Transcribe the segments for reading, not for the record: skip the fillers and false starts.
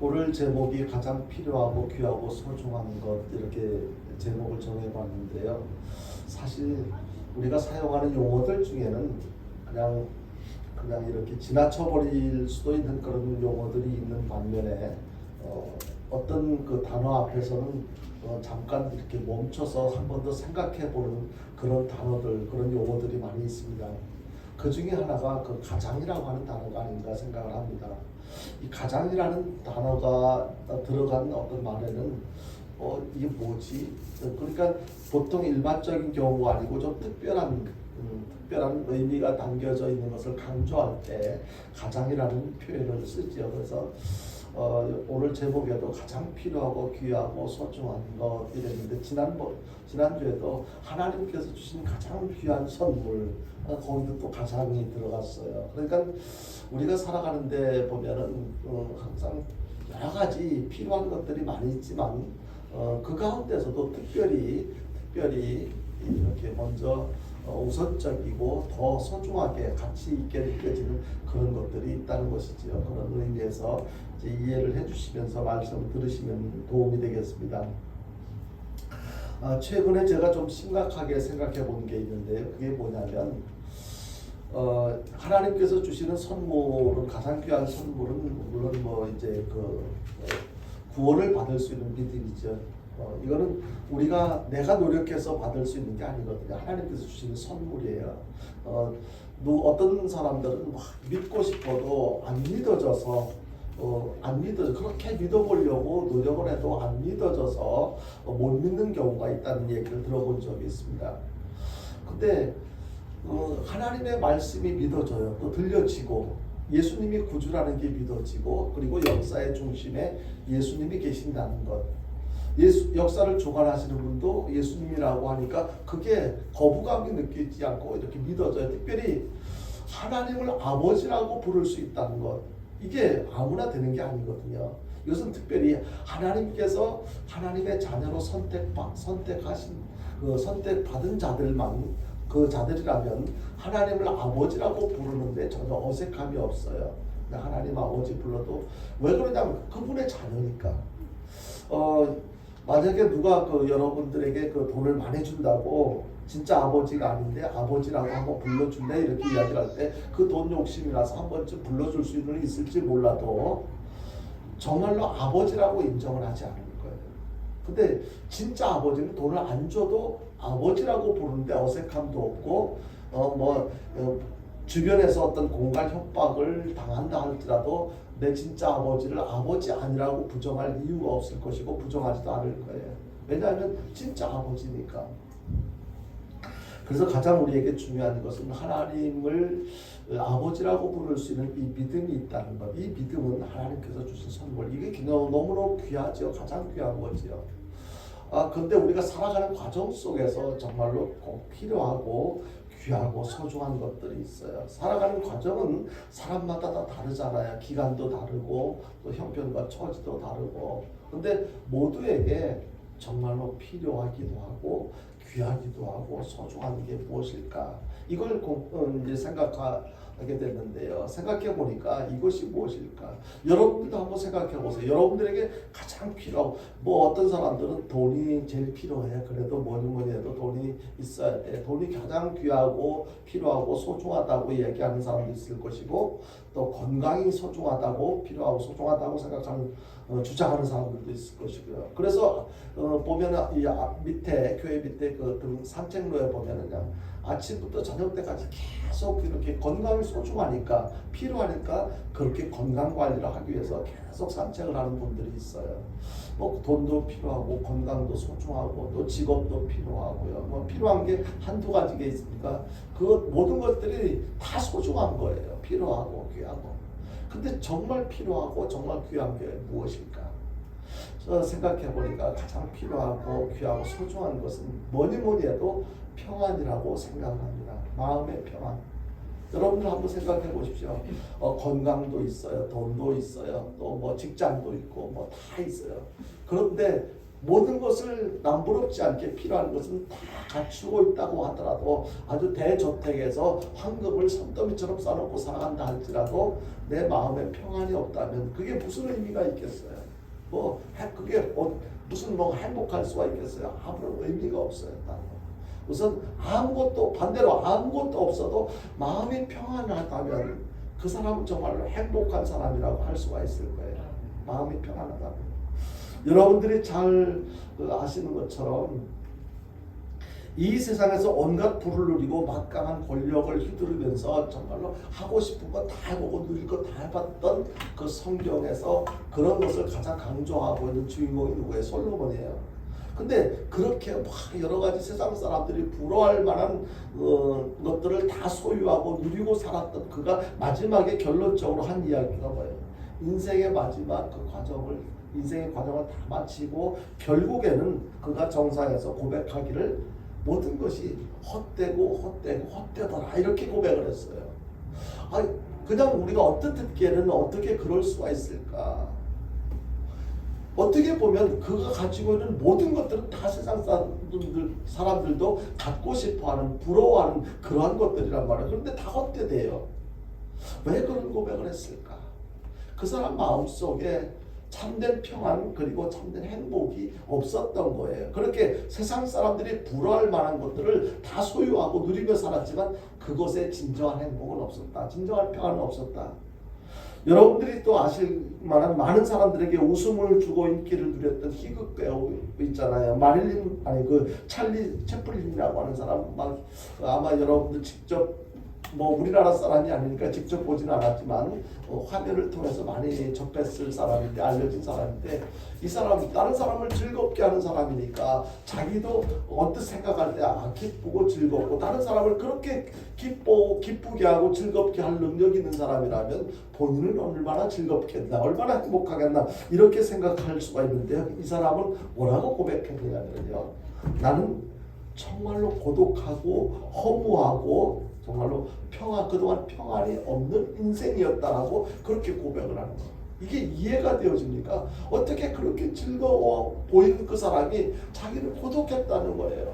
오늘 제목이 가장 필요하고 귀하고 소중한 것 이렇게 제목을 정해봤는데요. 사실 우리가 사용하는 용어들 중에는 그냥 이렇게 지나쳐 버릴 수도 있는 그런 용어들이 있는 반면에 어떤 그 단어 앞에서는 잠깐 이렇게 멈춰서 한 번 더 생각해 보는 그런 단어들, 그런 용어들이 많이 있습니다. 그 중에 하나가 그 가장이라고 하는 단어가 아닌가 생각을 합니다. 이 가장이라는 단어가 들어간 어떤 말에는 이게 뭐지? 그러니까 보통 일반적인 경우가 아니고 좀 특별한 의미가 담겨져 있는 것을 강조할 때 가장이라는 표현을 쓰죠. 그래서 오늘 제목에도 가장 필요하고 귀하고 소중한 것 이랬는데 지난주에도 하나님께서 주신 가장 귀한 선물 거기도 또 가장이 들어갔어요. 그러니까 우리가 살아가는데 보면은 항상 여러 가지 필요한 것들이 많이 있지만 그 가운데서도 특별히 이렇게 먼저 우선적이고 더 소중하게 가치 있게 느껴지는 그런 것들이 있다는 것이지요. 그런 의미에서 이제 이해를 해주시면서 말씀을 들으시면 도움이 되겠습니다. 최근에 제가 좀 심각하게 생각해 본 게 있는데요. 그게 뭐냐면 하나님께서 주시는 선물은 가장 귀한 선물은 물론 뭐 이제 구원을 받을 수 있는 믿음이죠. 이거는 내가 노력해서 받을 수 있는 게 아니거든요. 하나님께서 주시는 선물이에요. 어떤 사람들은 막 믿고 싶어도 안 믿어져서 그렇게 믿어보려고 노력을 해도 안 믿어져서 못 믿는 경우가 있다는 얘기를 들어본 적이 있습니다. 근데 하나님의 말씀이 믿어져요. 또 들려지고 예수님이 구주라는 게 믿어지고 그리고 역사의 중심에 예수님이 계신다는 것. 역사를 주관하시는 분도 예수님이라고 하니까 그게 거부감이 느끼지 않고 이렇게 믿어져요. 특별히 하나님을 아버지라고 부를 수 있다는 것. 이게 아무나 되는 게 아니거든요. 이것은 특별히 하나님께서 하나님의 자녀로 선택하신 선택받은 자들만 그 자들이라면 하나님을 아버지라고 부르는데 전혀 어색함이 없어요. 하나님 아버지 불러도 왜 그러냐면 그분의 자녀니까. 만약에 누가 여러분들에게 돈을 많이 준다고 진짜 아버지가 아닌데 아버지라고 한번 불러줄래? 이렇게 이야기를 할 때 그 돈 욕심이라서 한 번쯤 불러줄 수는 있을지 몰라도 정말로 아버지라고 인정을 하지 않을 거예요. 근데 진짜 아버지는 돈을 안 줘도 아버지라고 부르는데 어색함도 없고 주변에서 어떤 공갈 협박을 당한다 할지라도 내 진짜 아버지를 아버지 아니라고 부정할 이유가 없을 것이고 부정하지도 않을 거예요. 왜냐하면 진짜 아버지니까. 그래서 가장 우리에게 중요한 것은 하나님을 아버지라고 부를 수 있는 이 믿음이 있다는 것. 이 믿음은 하나님께서 주신 선물. 이게 너무너무 귀하죠. 가장 귀한 거지요. 근데 우리가 살아가는 과정 속에서 정말로 꼭 필요하고 귀하고 소중한 것들이 있어요. 살아가는 과정은 사람마다 다 다르잖아요. 기간도 다르고 또 형편과 처지도 다르고. 근데 모두에게 정말로 필요하기도 하고 귀하기도 하고 소중한 게 무엇일까? 이걸 이제 생각하게 됐는데요. 생각해 보니까 이것이 무엇일까? 여러분들도 한번 생각해 보세요. 여러분들에게 가장 필요하고 어떤 사람들은 돈이 제일 필요해. 그래도 뭐니 해도 돈이 있어야 돼. 돈이 가장 귀하고 필요하고 소중하다고 얘기하는 사람도 있을 것이고 또 건강이 소중하다고 필요하고 소중하다고 생각하는 주장하는 사람들도 있을 것이고요. 그래서 보면은 이 밑에 교회 밑에 산책로에 보면은 그냥 아침부터 저녁 때까지 계속 이렇게 건강이 소중하니까 필요하니까 그렇게 건강 관리를 하기 위해서 계속 산책을 하는 분들이 있어요. 돈도 필요하고 건강도 소중하고 또 직업도 필요하고요. 필요한 게 한두 가지가 있으니까 그 모든 것들이 다 소중한 거예요. 필요하고 귀하고. 근데 정말 필요하고 정말 귀한 게 무엇일까? 생각해 보니까 가장 필요하고 귀하고 소중한 것은 뭐니 해도 평안이라고 생각을 합니다. 마음의 평안. 여러분들 한번 생각해 보십시오. 건강도 있어요. 돈도 있어요. 또 직장도 있고 다 있어요. 그런데 모든 것을 남부럽지 않게 필요한 것은 다 갖추고 있다고 하더라도 아주 대저택에서 황금을 산더미처럼 쌓아놓고 살아간다 할지라도 내 마음에 평안이 없다면 그게 무슨 의미가 있겠어요? 그게 무슨 행복할 수가 있겠어요? 아무런 의미가 없어요. 우선 반대로 아무것도 없어도 마음이 평안하다면 그 사람은 정말로 행복한 사람이라고 할 수가 있을 거예요. 마음이 평안하다면. 여러분들이 잘 아시는 것처럼 이 세상에서 온갖 부를 누리고 막강한 권력을 휘두르면서 정말로 하고 싶은 거 다 해보고 누릴 거 다 해봤던 그 성경에서 그런 것을 가장 강조하고 있는 주인공이 누구예요? 솔로몬이에요. 근데 그렇게 막 여러 가지 세상 사람들이 부러워할 만한 것들을 다 소유하고 누리고 살았던 그가 마지막에 결론적으로 한 이야기가 뭐예요? 인생의 마지막 인생의 과정을 다 마치고 결국에는 그가 정상에서 고백하기를 모든 것이 헛되더라 이렇게 고백을 했어요. 그냥 우리가 어떻게 듣기에는 어떻게 그럴 수가 있을까? 어떻게 보면 그가 가지고 있는 모든 것들은 다 세상 사람들도 갖고 싶어하는 부러워하는 그러한 것들이란 말이에요. 그런데 다 헛되대요. 왜 그런 고백을 했을까? 그 사람 마음속에 참된 평안 그리고 참된 행복이 없었던 거예요. 그렇게 세상 사람들이 부러워할 만한 것들을 다 소유하고 누리며 살았지만 그것에 진정한 행복은 없었다. 진정한 평안은 없었다. 여러분들이 또 아실 만한 많은 사람들에게 웃음을 주고 인기를 누렸던 희극 배우 있잖아요. 찰리 채플린이라고 하는 사람 아마 여러분들 직접 우리나라 사람이 아니니까 직접 보지는 않았지만 화면을 통해서 많이 접했을 사람인데 알려진 사람인데 이 사람 다른 사람을 즐겁게 하는 사람이니까 자기도 언뜻 생각할 때 기쁘고 즐겁고 다른 사람을 그렇게 기쁘게 하고 즐겁게 할 능력이 있는 사람이라면 본인은 얼마나 즐겁겠나 얼마나 행복하겠나 이렇게 생각할 수가 있는데요. 이 사람은 뭐라고 고백했느냐면요. 나는 정말로 고독하고 허무하고 정말로 그동안 평안이 없는 인생이었다라고 그렇게 고백을 하는 거예요. 이게 이해가 되어집니까? 어떻게 그렇게 즐거워 보이는 그 사람이 자기는 고독했다는 거예요.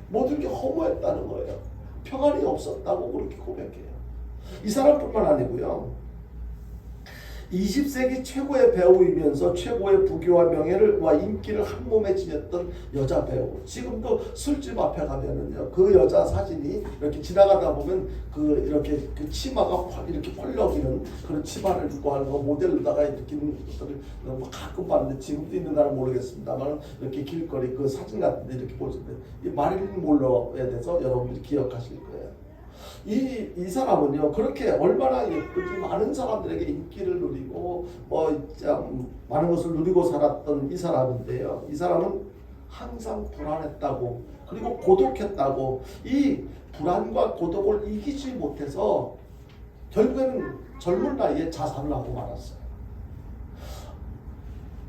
모든 게 허무했다는 거예요. 평안이 없었다고 그렇게 고백해요. 이 사람뿐만 아니고요. 20세기 최고의 배우이면서 최고의 부귀와 명예와 인기를 한 몸에 지녔던 여자 배우. 지금도 술집 앞에 가면은요, 그 여자 사진이 이렇게 지나가다 보면 이렇게 치마가 이렇게 펄럭이는 그런 치마를 입고 하는 거 모델로다가 이렇게 있는 것들을 가끔 봤는데 지금도 있는가는 모르겠습니다만 이렇게 길거리 그 사진 같은데 이렇게 보시는데 이 마릴린 monroe에 대해서 여러분들이 기억하실 거예요. 이 사람은요 그렇게 얼마나 예쁘지 많은 사람들에게 인기를 누리고 많은 것을 누리고 살았던 이 사람인데요. 이 사람은 항상 불안했다고 그리고 고독했다고 이 불안과 고독을 이기지 못해서 결국에는 젊은 나이에 자살을 하고 말았어요.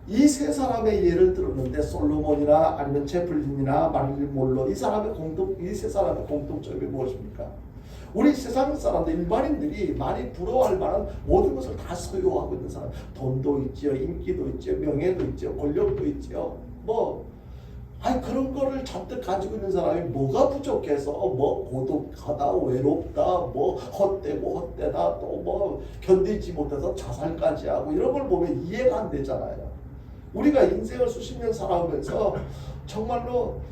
이 세 사람의 예를 들었는데 솔로몬이나 아니면 채플린이나 마릴린 monroe 이 세 사람의 공통점이 무엇입니까? 우리 세상 사람들 일반인들이 많이 부러워할 만한 모든 것을 다 소유하고 있는 사람. 돈도 있죠, 인기도 있죠, 명예도 있죠, 권력도 있죠. 그런 거를 잔뜩 가지고 있는 사람이 뭐가 부족해서 고독하다, 외롭다, 헛되고 헛되다, 또 견디지 못해서 자살까지 하고 이런 걸 보면 이해가 안 되잖아요. 우리가 인생을 수십 년 살아오면서 정말로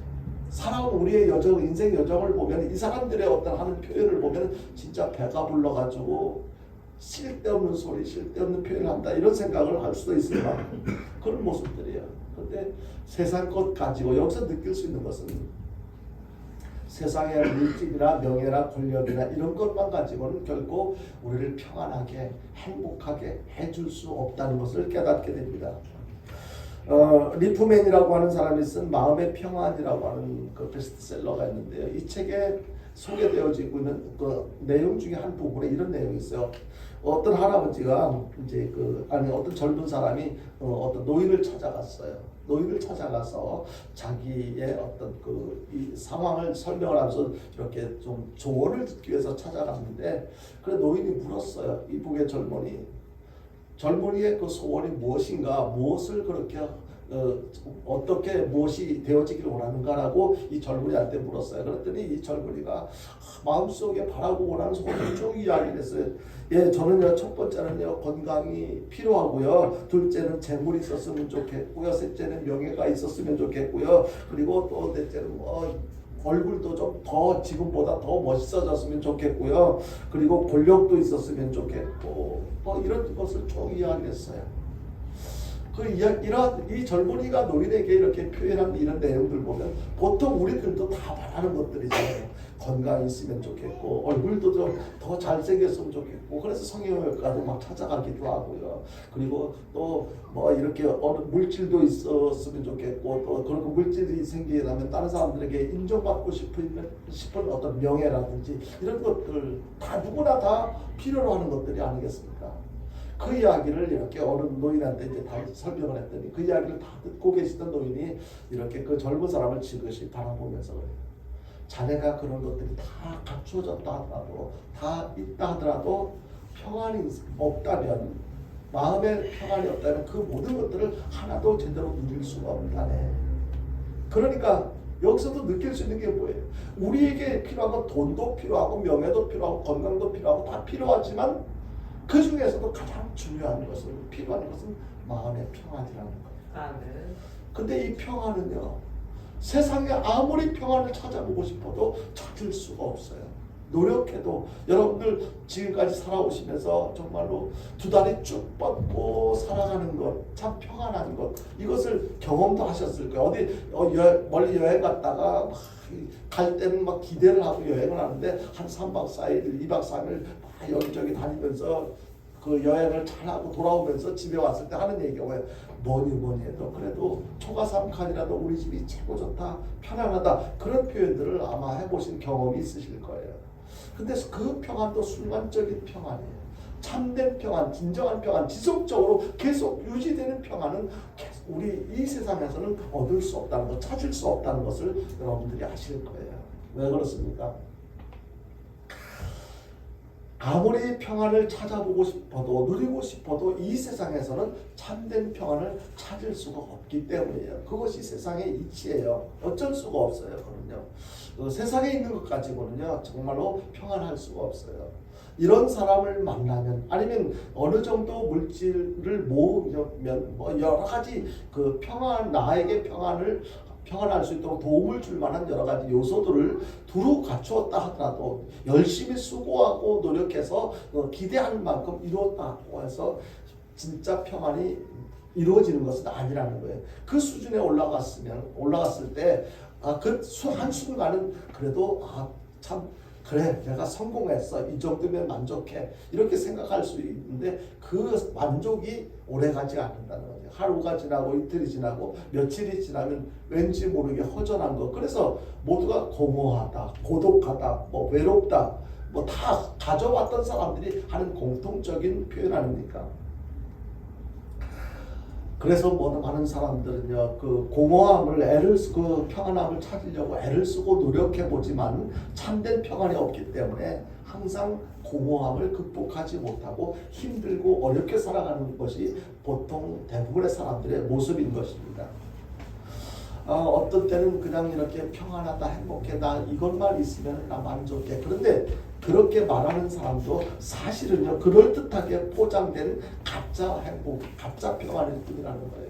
살아온 우리의 인생 여정을 보면 이 사람들의 어떤 하는 표현을 보면 진짜 배가 불러가지고 쓸데없는 소리, 쓸데없는 표현을 한다 이런 생각을 할 수도 있을 만큼 그런 모습들이에요. 그런데 세상 것 가지고 여기서 느낄 수 있는 것은 세상의 물질이나 명예나 권력이나 이런 것만 가지고는 결코 우리를 평안하게 행복하게 해줄 수 없다는 것을 깨닫게 됩니다. 리프맨이라고 하는 사람이 쓴 마음의 평안이라고 하는 그 베스트셀러가 있는데요. 이 책에 소개되어지고 있는 그 내용 중에 한 부분에 이런 내용이 있어요. 어떤 할아버지가 어떤 젊은 사람이 어떤 노인을 찾아갔어요. 노인을 찾아가서 자기의 어떤 이 상황을 설명을 하면서 이렇게 좀 조언을 듣기 위해서 찾아갔는데 그래 노인이 물었어요. 이북의 젊은이의 그 소원이 무엇인가, 무엇을 그렇게 어떻게 무엇이 되어지기를 원하는가라고 이 젊은이한테 물었어요. 그랬더니 이 젊은이가 마음속에 바라고 원하는 소원을 쭉 이야기를 했어요. 예, 저는요, 첫 번째는요, 건강이 필요하고요. 둘째는 재물이 있었으면 좋겠고요. 셋째는 명예가 있었으면 좋겠고요. 그리고 또 넷째는 얼굴도 좀 더 지금보다 더 멋있어졌으면 좋겠고요. 그리고 권력도 있었으면 좋겠고 이런 것을 쭉 이야기했어요. 이 젊은이가 노인에게 이렇게 표현한 이런 내용들 보면 보통 우리들도 다 바라는 것들이잖아요. 건강이 있으면 좋겠고 얼굴도 좀 더 잘생겼으면 좋겠고 그래서 성형외과도 막 찾아가기도 하고요. 그리고 또 이렇게 물질도 있었으면 좋겠고 또 그런 물질이 생기려면 다른 사람들에게 인정받고 싶은 어떤 명예라든지 이런 것들 다 누구나 다 필요로 하는 것들이 아니겠습니까? 그 이야기를 이렇게 어느 노인한테 이제 다 설명을 했더니 그 이야기를 다 듣고 계시던 노인이 이렇게 그 젊은 사람을 지그시 바라보면서 그래요. 자네가 그런 것들이 다 갖추어졌다 하더라도 다 있다 하더라도 평안이 없다면 마음의 평안이 없다면 그 모든 것들을 하나도 제대로 누릴 수가 없다네. 그러니까 여기서도 느낄 수 있는 게 뭐예요? 우리에게 필요한 건 돈도 필요하고 명예도 필요하고 건강도 필요하고 다 필요하지만 그 중에서도 가장 중요한 것은 필요한 것은 마음의 평안이라는 거예요. 근데 이 평안은요, 세상에 아무리 평안을 찾아보고 싶어도 찾을 수가 없어요. 노력해도 여러분들 지금까지 살아오시면서 정말로 두 다리 쭉 뻗고 살아가는 것, 참 평안한 것, 이것을 경험도 하셨을 거예요. 어디 멀리 여행 갔다가 갈 때는 막 기대를 하고 여행을 하는데 한 3박 4일, 2박 3일 여기저기 다니면서 그 여행을 잘하고 돌아오면서 집에 왔을 때 하는 얘기가 뭐예요? 뭐니 해도 그래도 초가삼칸이라도 우리 집이 최고 좋다, 편안하다, 그런 표현들을 아마 해보신 경험이 있으실 거예요. 근데 그 평안도 순간적인 평안이에요. 참된 평안, 진정한 평안, 지속적으로 계속 유지되는 평안은 우리 이 세상에서는 얻을 수 없다는 것, 찾을 수 없다는 것을 여러분들이 아실 거예요. 왜 그렇습니까? 아무리 평안을 찾아보고 싶어도 누리고 싶어도 이 세상에서는 참된 평안을 찾을 수가 없기 때문이에요. 그것이 세상의 이치예요. 어쩔 수가 없어요. 그럼요. 세상에 있는 것 가지고는요 정말로 평안할 수가 없어요. 이런 사람을 만나면 아니면 어느 정도 물질을 모으면 여러 가지 그 평안, 나에게 평안할 수 있도록 도움을 줄 만한 여러 가지 요소들을 두루 갖추었다 하더라도 열심히 수고하고 노력해서 기대하는 만큼 이루었다고 해서 진짜 평안이 이루어지는 것은 아니라는 거예요. 그 수준에 올라갔을 때 그 한순간은 그래도 참 그래 내가 성공했어 이 정도면 만족해 이렇게 생각할 수 있는데 그 만족이 오래가지 않는다는 거죠. 하루가 지나고 이틀이 지나고 며칠이 지나면 왠지 모르게 허전한 거. 그래서 모두가 공허하다, 고독하다, 외롭다, 다 가져왔던 사람들이 하는 공통적인 표현 아닙니까? 그래서 많은 사람들은요, 그 공허함을 그 평안함을 찾으려고 애를 쓰고 노력해 보지만 참된 평안이 없기 때문에 항상 공허함을 극복하지 못하고 힘들고 어렵게 살아가는 것이 보통 대부분의 사람들의 모습인 것입니다. 어떤 때는 그냥 이렇게 평안하다, 행복해, 나 이것만 있으면 나 만족해. 그런데 그렇게 말하는 사람도 사실은요 그럴듯하게 포장된 가짜 행복, 가짜 평안일 뿐이라는 거예요.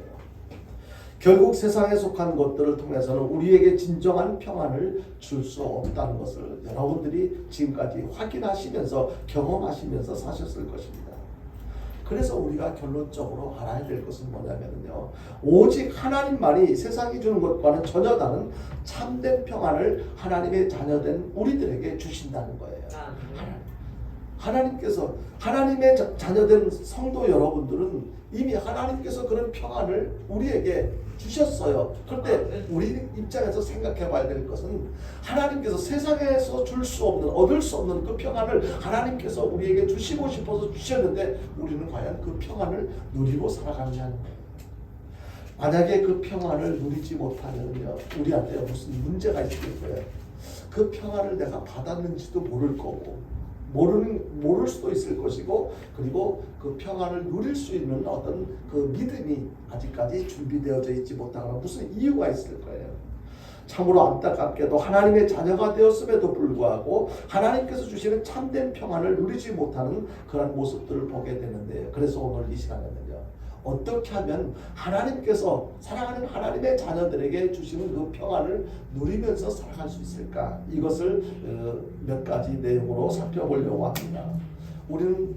결국 세상에 속한 것들을 통해서는 우리에게 진정한 평안을 줄 수 없다는 것을 여러분들이 지금까지 확인하시면서 경험하시면서 사셨을 것입니다. 그래서 우리가 결론적으로 알아야 될 것은 뭐냐면요, 오직 하나님만이 세상이 주는 것과는 전혀 다른 참된 평안을 하나님의 자녀된 우리들에게 주신다는 거예요. 하나님께서, 하나님의 자녀된 성도 여러분들은 이미 하나님께서 그런 평안을 우리에게 주셨어요. 그런데 우리 입장에서 생각해 봐야 될 것은 하나님께서 세상에서 줄 수 없는, 얻을 수 없는 그 평안을 하나님께서 우리에게 주시고 싶어서 주셨는데 우리는 과연 그 평안을 누리고 살아가느냐는 거예요. 만약에 그 평안을 누리지 못하면요 우리한테 무슨 문제가 있을 거예요. 그 평안을 내가 받았는지도 모를 거고 모를 수도 있을 것이고, 그리고 그 평안을 누릴 수 있는 어떤 그 믿음이 아직까지 준비되어져 있지 못하거나 무슨 이유가 있을 거예요. 참으로 안타깝게도 하나님의 자녀가 되었음에도 불구하고 하나님께서 주시는 참된 평안을 누리지 못하는 그런 모습들을 보게 되는데요. 그래서 오늘 이 시간에는요, 어떻게 하면 하나님께서 사랑하는 하나님의 자녀들에게 주시는 그 평안을 누리면서 살아갈 수 있을까? 이것을 몇 가지 내용으로 살펴보려고 합니다. 우리는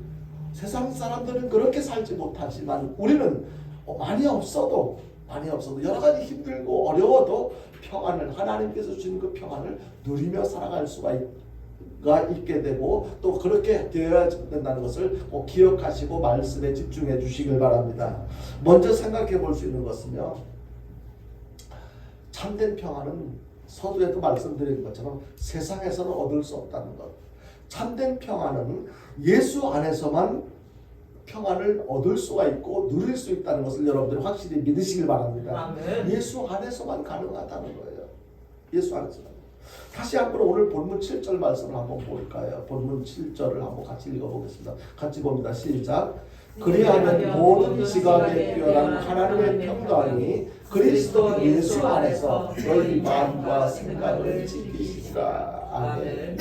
세상 사람들은 그렇게 살지 못하지만 우리는 많이 없어도 여러 가지 힘들고 어려워도 평안을, 하나님께서 주신 그 평안을 누리며 살아갈 수가 있게 되고 또 그렇게 되어야 된다는 것을 꼭 기억하시고 말씀에 집중해 주시길 바랍니다. 먼저 생각해 볼 수 있는 것은요, 참된 평안은 서두에도 말씀드린 것처럼 세상에서는 얻을 수 없다는 것. 참된 평안은 예수 안에서만 평안을 얻을 수가 있고 누릴 수 있다는 것을 여러분들이 확실히 믿으시길 바랍니다. 아멘. 예수 안에서만 가능하다는 거예요. 예수 안에서만. 다시 한번 오늘 본문 7절 말씀을 한번 볼까요? 본문 7절을 한번 같이 읽어보겠습니다. 같이 봅니다. 시작. 그리하면 모든 지각에 뛰어난 하나님의 평강이 그리스도 예수 안에서 너희 마음과 생각을 지키시리라. 아멘.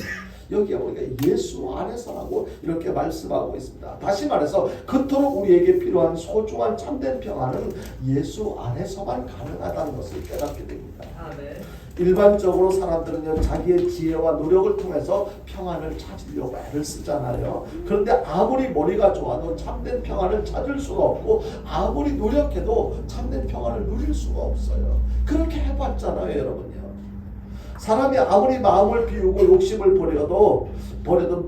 여기에 보니까 예수 안에서라고 이렇게 말씀하고 있습니다. 다시 말해서 그토록 우리에게 필요한 소중한 참된 평안은 예수 안에서만 가능하다는 것을 깨닫게 됩니다. 아멘. 일반적으로 사람들은요, 자기의 지혜와 노력을 통해서 평안을 찾으려고 애를 쓰잖아요. 그런데 아무리 머리가 좋아도 참된 평안을 찾을 수가 없고, 아무리 노력해도 참된 평안을 누릴 수가 없어요. 그렇게 해봤잖아요, 여러분요. 사람이 아무리 마음을 비우고 욕심을 버려도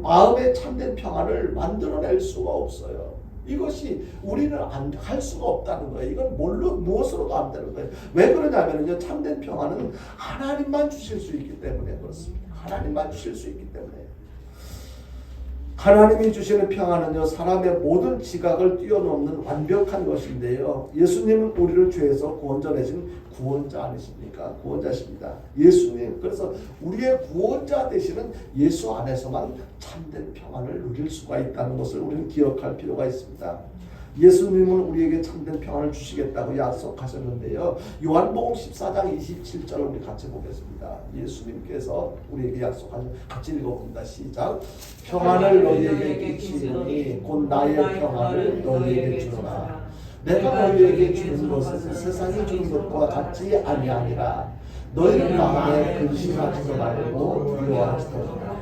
마음의 참된 평안을 만들어낼 수가 없어요. 이것이 우리는 할 수가 없다는 거예요. 이건 무엇으로도 안 되는 거예요. 왜 그러냐면요, 참된 평안은 하나님만 주실 수 있기 때문에 그렇습니다. 하나님만 주실 수 있기 때문에. 하나님이 주시는 평안은요, 사람의 모든 지각을 뛰어넘는 완벽한 것인데요, 예수님은 우리를 죄에서 구원자내신 구원자 아니십니까? 구원자십니다. 예수님, 그래서 우리의 구원자 되시는 예수 안에서만 참된 평안을 누릴 수가 있다는 것을 우리는 기억할 필요가 있습니다. 예수님은 우리에게 참된 평안을 주시겠다고 약속하셨는데요, 요한복음 14장 27절을 우리 같이 보겠습니다. 예수님께서 우리에게 약속하신, 같이 읽어봅니다. 시작. 평안을 너희에게 끼치노니 곧 나의 평안을 너희에게 주노라. 내가 너희에게 주는 것은 세상이 주는 것과 같지 아니하니라. 너희는 마음에 근심하지도 말고 두려워하지도 말라.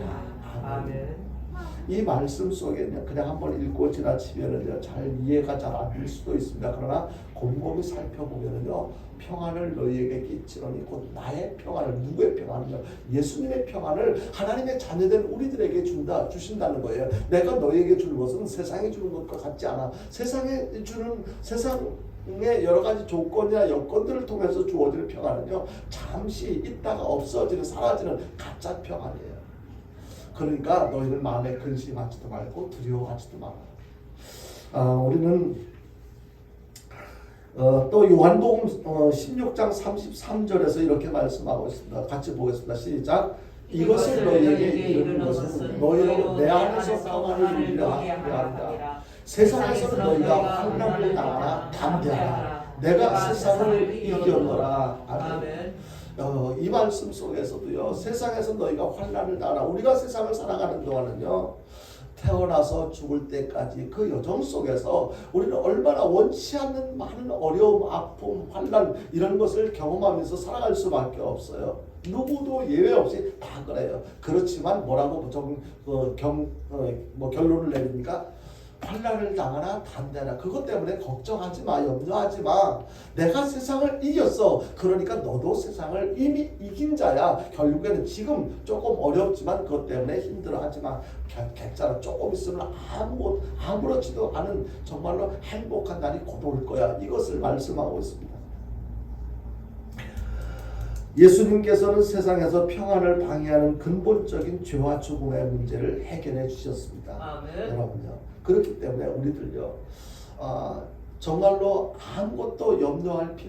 아멘. 이 말씀 속에는 그냥 한번 읽고 지나치면은요, 잘 이해가 잘 안 될 수도 있습니다. 그러나 곰곰이 살펴보면은요, 평안을 너희에게 끼치노니 곧 나의 평안을, 누구의 평안을요? 예수님의 평안을 하나님의 자녀된 우리들에게 주신다는 거예요. 내가 너희에게 주는 것은 세상이 주는 것과 같지 않아. 세상의 여러 가지 조건이나 여건들을 통해서 주어지는 평안은요, 잠시 있다가 없어지는, 사라지는 가짜 평안이에요. 그러니까 너희는 마음에 근심하지도 말고 두려워하지도 마라. 우리는 또 요한복음 16장 33절에서 이렇게 말씀하고 있습니다. 같이 보겠습니다. 시작. 이것을 너희에게 이르는 것은 너희로 내 안에서 평안을 누리려 함이라. 세상에서는 너희가 환난을 당하나 담대하라. 내가 세상을 이겼노라. 아멘. 이 말씀 속에서도요, 세상에서 너희가 환난을 당하라. 우리가 세상을 살아가는 동안은요, 태어나서 죽을 때까지 그 여정 속에서 우리는 얼마나 원치 않는 많은 어려움, 아픔, 환난 이런 것을 경험하면서 살아갈 수밖에 없어요. 누구도 예외 없이 다 그래요. 그렇지만 뭐라고 결론을 내립니까? 환난을 당하나 담대하라. 그것 때문에 걱정하지 마, 염려하지 마. 내가 세상을 이겼어. 그러니까 너도 세상을 이미 이긴 자야. 결국에는 지금 조금 어렵지만 그것 때문에 힘들어하지 마. 괜찮아. 조금 있으면 아무렇지도 않은 정말로 행복한 날이 곧 올 거야. 이것을 말씀하고 있습니다. 예수님께서는 세상에서 평안을 방해하는 근본적인 죄와 죽음의 문제를 해결해 주셨습니다. 아멘. 여러분요. 그렇기 때문에 우리들요, 정말로 아무것도 염려하지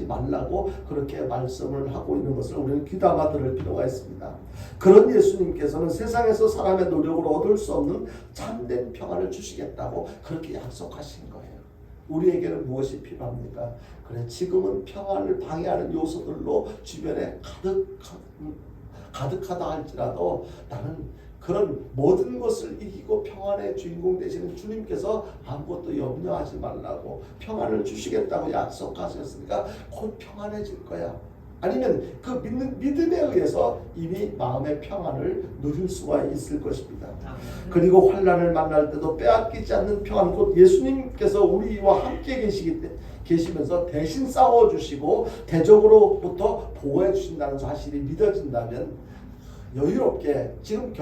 말라고 그렇게 말씀을 하고 있는 것을 우리는 귀담아 들을 필요가 있습니다. 그런 예수님께서는 세상에서 사람의 노력으로 얻을 수 없는 참된 평안을 주시겠다고 그렇게 약속하신 거예요. 우리에게는 무엇이 필요합니까? 그래, 지금은 평안을 방해하는 요소들로 주변에 가득하다 할지라도 나는 그런 모든 것을 이기고 평안의 주인공 되시는 주님께서 아무것도 염려하지 말라고 평안을 주시겠다고 약속하셨으니까 곧 평안해질 거야. 아니면 그 믿음에 의해서 이미 마음의 평안을 누릴 수가 있을 것입니다. 그리고 환난을 만날 때도 빼앗기지 않는 평안, 곧 예수님께서 우리와 함께 계시면서 대신 싸워주시고 대적으로부터 보호해 주신다는 사실이 믿어진다면 여유롭게 지금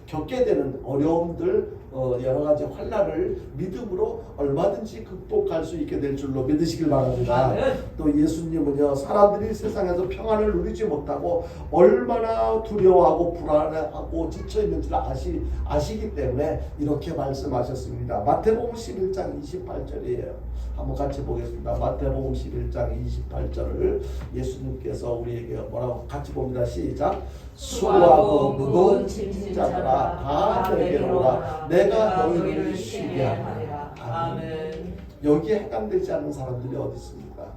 겪게 되는 어려움들, 여러 가지 환난을 믿음으로 얼마든지 극복할 수 있게 될 줄로 믿으시길 바랍니다. 또 예수님은요, 사람들이 세상에서 평안을 누리지 못하고 얼마나 두려워하고 불안해하고 지쳐 있는 줄 아시기 때문에 이렇게 말씀하셨습니다. 마태복음 11장 28절이에요. 한번 같이 보겠습니다. 마태복음 11장 28절을 예수님께서 우리에게 뭐라고 같이 봅니다. 시작. 수고하고 무거운 짐진 자들아 다 내게로 오라. 내가 너희를 쉬게 하리라. 아멘. 여기에 해당되지 않는 사람들이 어디 있습니까?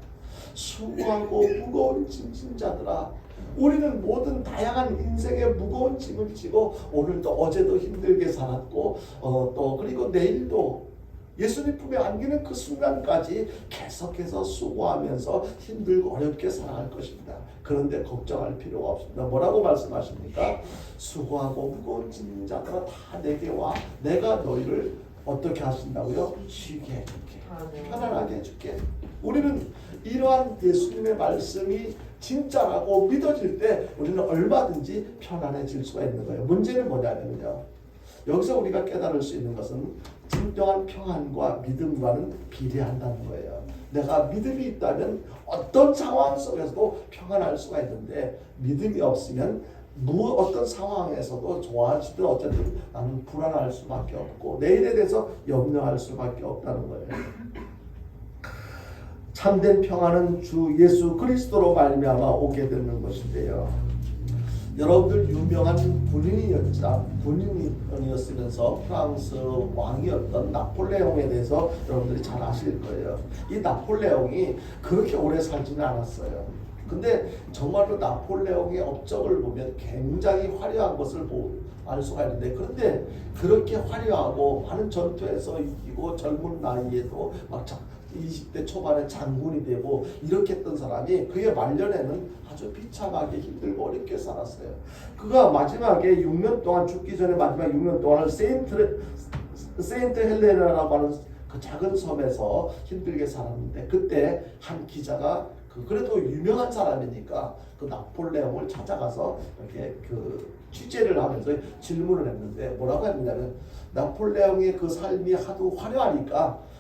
수고하고 무거운 짐진 자들아, 우리는 모든 다양한 인생의 무거운 짐을 지고 오늘도 어제도 힘들게 살았고 또 그리고 내일도 예수님 품에 안기는 그 순간까지 계속해서 수고하면서 힘들고 어렵게 살아갈 것입니다. 그런데 걱정할 필요가 없습니다. 뭐라고 말씀하십니까? 수고하고 무거운 짐진 자들아 다 내게 와. 내가 너희를 어떻게 하신다고요? 쉬게 해줄게. 편안하게 해줄게. 우리는 이러한 예수님의 말씀이 진짜라고 믿어질 때 우리는 얼마든지 편안해질 수가 있는 거예요. 문제는 뭐냐면요, 여기서 우리가 깨달을 수 있는 것은 진정한 평안과 믿음과는 비례한다는 거예요. 내가 믿음이 있다면 어떤 상황 속에서도 평안할 수가 있는데 믿음이 없으면 어떤 상황에서도 좋아지든 어쨌든 나는 불안할 수밖에 없고 내일에 대해서 염려할 수밖에 없다는 거예요. 참된 평안은 주 예수 그리스도로 말미암아 오게 되는 것인데요. 여러분들 유명한 군인이었으면서 프랑스 왕이었던 나폴레옹에 대해서 여러분들이 잘 아실 거예요. 이 나폴레옹이 그렇게 오래 살지는 않았어요. 근데 정말로 나폴레옹의 업적을 보면 굉장히 화려한 것을 알 수가 있는데, 그런데 그렇게 화려하고 많은 전투에서 이기고 젊은 나이에도 막 20대 초반에 장군이 되고 이렇게 했던 사람이 그의 말년에는 아주 비참하게 힘들고 어렵게 살았어요. 그가 마지막에 6년 동안 죽기 전에 마지막 6년 동안을 세인트 헬레나라고 하는 그 작은 섬에서 힘들게 살았는데, 그때 한 기자가 그래도 유명한 사람이니까 그 나폴레옹을 찾아가서 이렇게 취재를 하면서 질문을 했는데 뭐라고 했냐면, 나폴레옹의 그 삶이 하도 화려하니까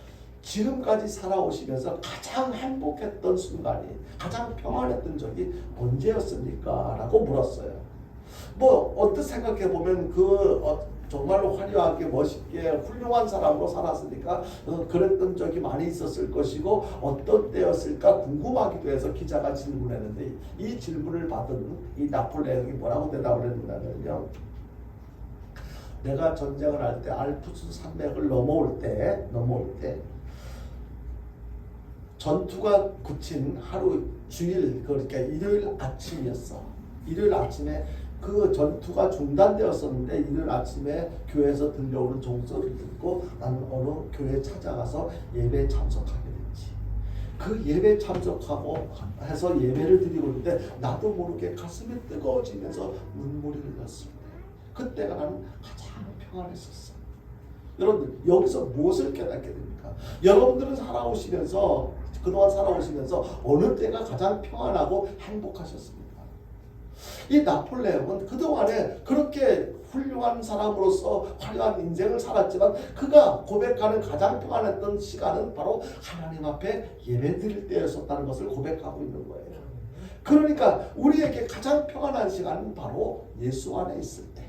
지금까지 살아오시면서 가장 행복했던 순간이, 가장 평안했던 적이 언제였습니까? 라고 물었어요. 뭐 언뜻 생각해보면 정말로 화려하게 멋있게 훌륭한 사람으로 살았으니까 그랬던 적이 많이 있었을 것이고 어떤 때였을까 궁금하기도 해서 기자가 질문했는데, 이 질문을 받은 이 나폴레옹이 뭐라고 대답을 했냐면요, 내가 전쟁을 할 때 알프스 산맥을 넘어올 때 전투가 그친 하루 주일, 그러니까 일요일 아침이었어. 일요일 아침에 그 전투가 중단되었었는데 일요일 아침에 교회에서 들려오는 종소리를 듣고 나는 어느 교회에 찾아가서 예배에 참석하게 됐지. 그 예배에 참석하고 해서 예배를 드리고 있는데 나도 모르게 가슴이 뜨거워지면서 눈물이 흘렀습니다. 그때가 나는 가장 평안했었어. 여러분들 여기서 무엇을 깨닫게 됩니까? 여러분들은 그동안 살아오시면서 어느 때가 가장 평안하고 행복하셨습니까? 이 나폴레옹은 그동안에 그렇게 훌륭한 사람으로서 화려한 인생을 살았지만 그가 고백하는 가장 평안했던 시간은 바로 하나님 앞에 예배드릴 때였었다는 것을 고백하고 있는 거예요. 그러니까 우리에게 가장 평안한 시간은 바로 예수 안에 있을 때.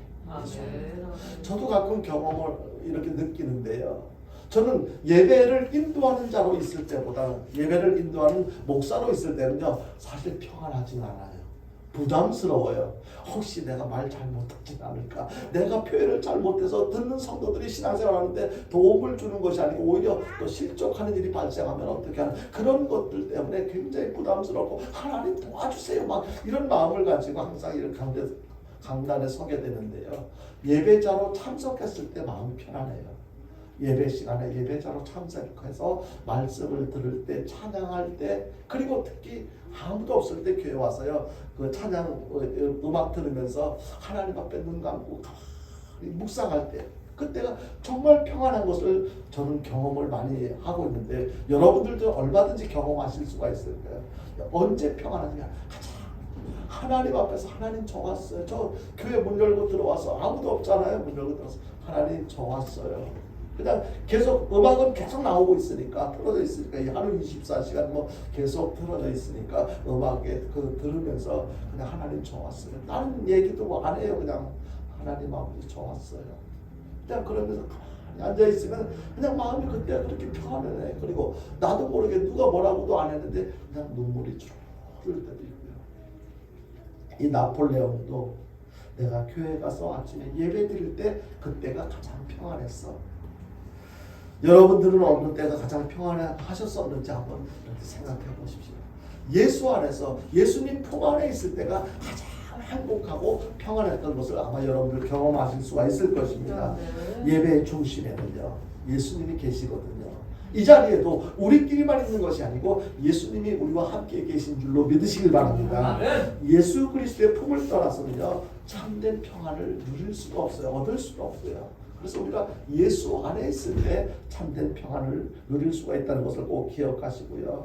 저도 가끔 경험을 이렇게 느끼는데요. 저는 예배를 인도하는 자로 있을 때보다 예배를 인도하는 목사로 있을 때는요, 사실 평안하진 않아요. 부담스러워요. 혹시 내가 말 잘못하진 않을까? 내가 표현을 잘못해서 듣는 성도들이 신앙생활하는데 도움을 주는 것이 아니고 오히려 또 실족하는 일이 발생하면 어떻게 하는 그런 것들 때문에 굉장히 부담스럽고 하나님 도와주세요 막 이런 마음을 가지고 항상 이런 강단에 서게 되는데요. 예배자로 참석했을 때 마음이 편안해요. 예배 시간에 예배자로 참석해서 말씀을 들을 때, 찬양할 때, 그리고 특히 아무도 없을 때 교회 와서요, 그 찬양 음악 들으면서 하나님 앞에 눈 감고 묵상할 때, 그때가 정말 평안한 것을 저는 경험을 많이 하고 있는데, 여러분들도 얼마든지 경험하실 수가 있을 거예요. 언제 평안하냐? 하나님 앞에서 하나님 저 왔어요. 저 교회 문 열고 들어와서 아무도 없잖아요. 문 열고 들어와서 하나님 저 왔어요. 그냥 계속 음악은 계속 나오고 있으니까, 틀어져 있으니까, 하루 24시간 뭐 계속 틀어져 있으니까 음악에 그 들으면서 그냥 하나님 저 왔어요. 다른 얘기도 뭐 안 해요. 그냥 하나님 아버지 저 왔어요. 그냥 그러면서 가만히 앉아 있으면 그냥 마음이 그때 그렇게 평안해. 그리고 나도 모르게 누가 뭐라고도 안 했는데 그냥 눈물이 줄 때도 있고요. 이 나폴레옹도 내가 교회 가서 아침에 예배 드릴 때 그때가 가장 평안했어. 여러분들은 어느 때가 가장 평안하셨었는지 한번 생각해 보십시오. 예수 안에서 예수님 품 안에 있을 때가 가장 행복하고 평안했던 것을 아마 여러분들 경험하실 수가 있을 것입니다. 예배의 중심에는요, 예수님이 계시거든요. 이 자리에도 우리끼리만 있는 것이 아니고 예수님이 우리와 함께 계신 줄로 믿으시길 바랍니다. 예수 그리스도의 품을 떠나서는요, 참된 평안을 누릴 수가 없어요. 얻을 수가 없어요. 그래서 우리가 예수 안에 있을 때 참된 평안을 누릴 수가 있다는 것을 꼭 기억하시고요.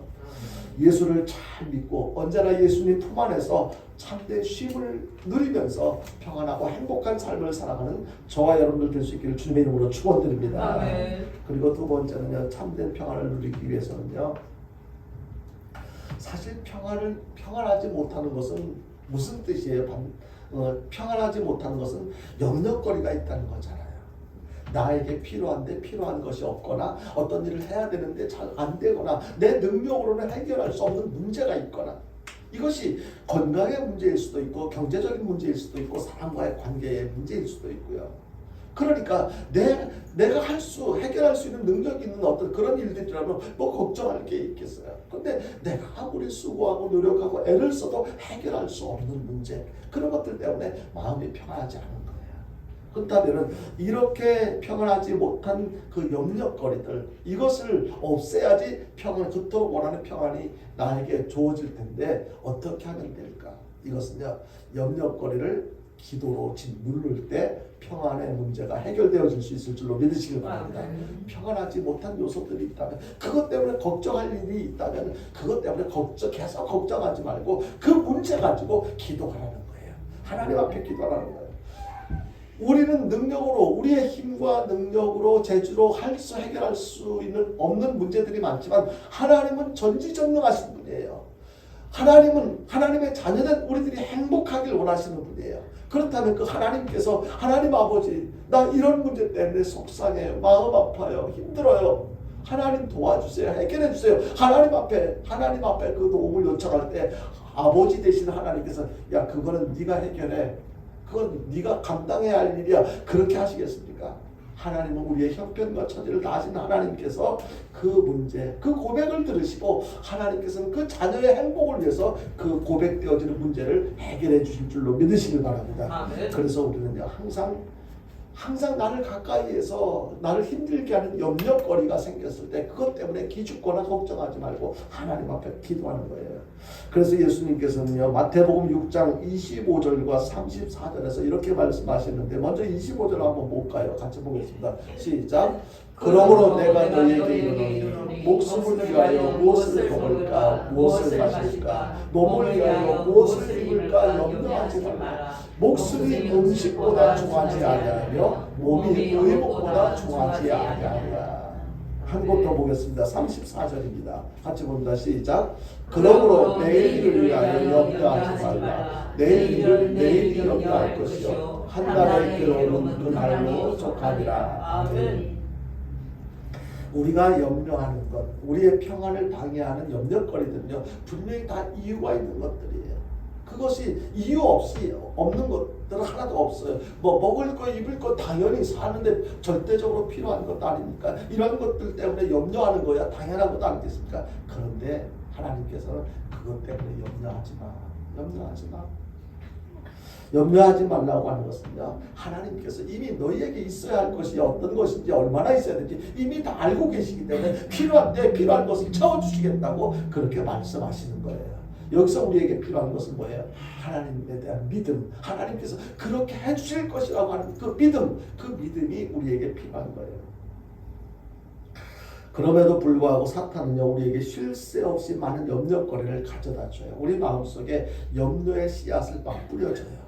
예수를 잘 믿고 언제나 예수님 품 안에서 참된 쉼을 누리면서 평안하고 행복한 삶을 살아가는 저와 여러분들 될 수 있기를 주님의 이름으로 축원드립니다. 그리고 두 번째는요, 참된 평안을 누리기 위해서는요, 사실 평안하지 못하는 것은 무슨 뜻이에요? 평안하지 못하는 것은 영역거리가 있다는 거잖아요. 나에게 필요한데 필요한 것이 없거나 어떤 일을 해야 되는데 잘 안 되거나 내 능력으로는 해결할 수 없는 문제가 있거나, 이것이 건강의 문제일 수도 있고 경제적인 문제일 수도 있고 사람과의 관계의 문제일 수도 있고요. 그러니까 내가 해결할 수 있는 능력 있는 어떤 그런 일들이라면 뭐 걱정할 게 있겠어요. 근데 내가 아무리 수고하고 노력하고 애를 써도 해결할 수 없는 문제, 그런 것들 때문에 마음이 평안하지 않은 거예요. 그렇다면 이렇게 평안하지 못한 그 영역거리들, 이것을 없애야지 그토록 원하는 평안이 나에게 주어질 텐데 어떻게 하면 될까? 이것은요, 영역거리를 기도로 누를 때 평안의 문제가 해결되어질 수 있을 줄로 믿으시길 바랍니다. 평안하지 못한 요소들이 있다면, 그것 때문에 걱정할 일이 있다면 그것 때문에 계속 걱정하지 말고 그 문제 가지고 기도하라는 거예요. 하나님 앞에 기도하라는 거예요. 우리는 능력으로, 우리의 힘과 능력으로 재주로 해결할 수 있는 없는 문제들이 많지만 하나님은 전지전능하신 분이에요. 하나님의 자녀된 우리들이 행복하길 원하시는 분이에요. 그렇다면 그 하나님께서, 하나님 아버지, 나 이런 문제 때문에 속상해요, 마음 아파요, 힘들어요, 하나님 도와주세요, 해결해 주세요. 하나님 앞에 그 도움을 요청할 때 아버지 되시는 하나님께서, 야, 그거는 네가 해결해, 그건 네가 감당해야 할 일이야, 그렇게 하시겠습니까? 하나님은 우리의 형편과 처지를 다 아시는 하나님께서 그 문제, 그 고백을 들으시고 하나님께서는 그 자녀의 행복을 위해서 그 고백되어지는 문제를 해결해 주실 줄로 믿으시길 바랍니다. 그래서 우리는요, 항상 나를 가까이에서 나를 힘들게 하는 염려거리가 생겼을 때 그것 때문에 기죽거나 걱정하지 말고 하나님 앞에 기도하는 거예요. 그래서 예수님께서는요, 마태복음 6장 25절과 34절에서 이렇게 말씀하시는데, 먼저 25절 한번 볼까요? 같이 보겠습니다. 시작. 그러므로 내가 너희에게 이르노니 목숨을 위하여 무엇을 먹을까, 무엇을 마실까, 몸을 위하여 무엇을 입을까 염려하지 말라. 목숨이 음식보다 중하지 아니하며 몸이 의복보다 중하지 아니하리라. 한 곳 더 보겠습니다. 34절입니다. 같이 봅니다. 시작. 그러므로 내일 일을 위하여 염려하지 말라. 내일 일을 내일이 염려할 것이요 한 달에 들어오는 그 날로 족하리라. 아멘. 우리가 염려하는 것, 우리의 평안을 방해하는 염려거리들은요, 분명히 다 이유가 있는 것들이에요. 그것이 이유 없이 없는 것들은 하나도 없어요. 뭐 먹을 거, 입을 거 당연히 사는데 절대적으로 필요한 것도 아니니까 이런 것들 때문에 염려하는 거야 당연한 것도 아니겠습니까? 그런데 하나님께서는 그것 때문에 염려하지 마. 염려하지 마. 염려하지 말라고 하는 것은요, 하나님께서 이미 너희에게 있어야 할 것이 어떤 것인지 얼마나 있어야 되는지 이미 다 알고 계시기 때문에 필요한 것을 채워주시겠다고 그렇게 말씀하시는 거예요. 여기서 우리에게 필요한 것은 뭐예요? 하나님에 대한 믿음, 하나님께서 그렇게 해주실 것이라고 하는 그 믿음, 그 믿음이 우리에게 필요한 거예요. 그럼에도 불구하고 사탄은요, 우리에게 쉴 새 없이 많은 염려거리를 가져다 줘요. 우리 마음속에 염려의 씨앗을 막 뿌려줘요.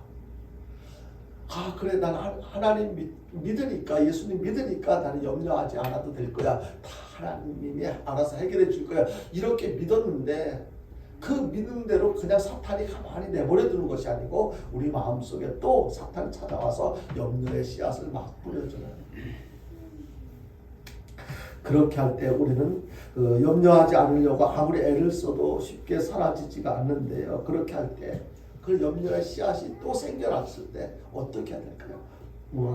아, 그래, 난 하나님 믿으니까, 예수님 믿으니까 나는 염려하지 않아도 될 거야. 다 하나님이 알아서 해결해 줄 거야. 이렇게 믿었는데 그 믿는 대로 그냥 사탄이 가만히 내버려 두는 것이 아니고 우리 마음속에 또 사탄이 찾아와서 염려의 씨앗을 막 뿌려줘요. 그렇게 할 때 우리는 염려하지 않으려고 아무리 애를 써도 쉽게 사라지지가 않는데요. 그렇게 할 때 그 염려의 씨앗이 또 생겨났을 때 어떻게 해야 될까요?